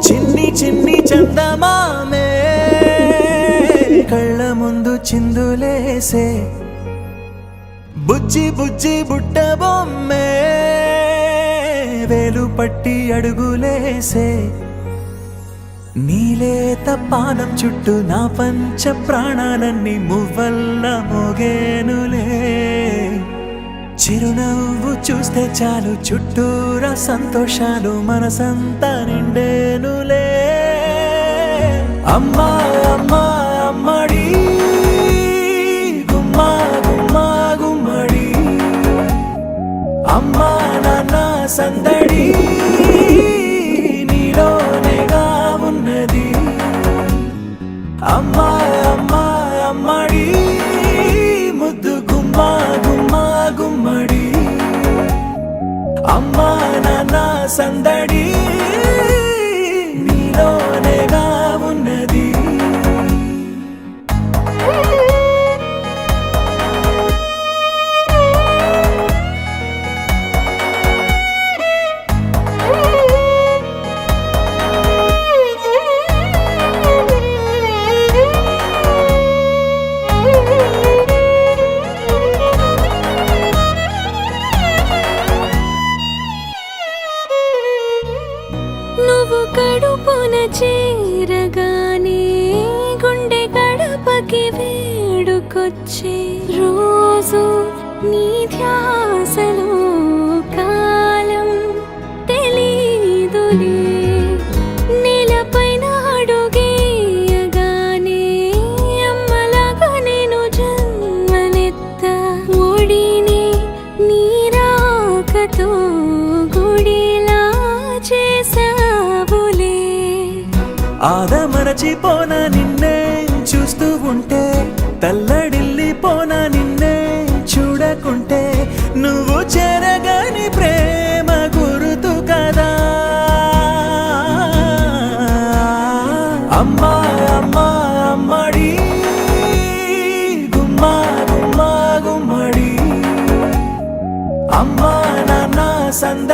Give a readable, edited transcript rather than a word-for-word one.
చిన్ని చిన్ని చందమామే కళ్ళ ముందు చిందులేసే బుజ్జి బుజ్జి బుట్ట బొమ్మే వేలు పట్టి అడుగులేసే నీలేత పానం చుట్టూ నా పంచ ప్రాణాలన్నీ మువ్వల్ల మోగేనులే చిరునవ్వు చూస్తే చాలు చుట్టూరా సంతోషాలు మనసంతా నిండేనులే అమ్మా అమ్మా అమ్మడి గుమ్మా గుమ్మా గుమ్మడి అమ్మా నాన్న సందడి నీలోనేగా ఉన్నది అమ్మా అమ్మా అమ్మడి ముద్దు గుమ్మా గుమ్మా గుమ్మడి అమ్మా నాన్న సందడి నీలోనేగా ఉన్నది నువ్వు కడుపున చేరగానే గుండె గడపకి వేడుకొచ్చే రోజు నీ ధ్యాసలో కాలం తెలీదులే నేలపైన అడుగేయగానే అమ్మలాగా నేను జన్మనెత్త ఒడిని నీ రాకతో గుడిలా చేసావులే ఆదమరచిపోన నిన్నే చూస్తూ ఉంటే తల్లడిల్లిపోన నిన్నే చూడకుంటే నువ్వు చెరగని ప్రేమ గురుతు కదా అమ్మా అమ్మా అమ్మడి గుమ్మా గుమ్మా గుమ్మడి అమ్మా నాన్న సంద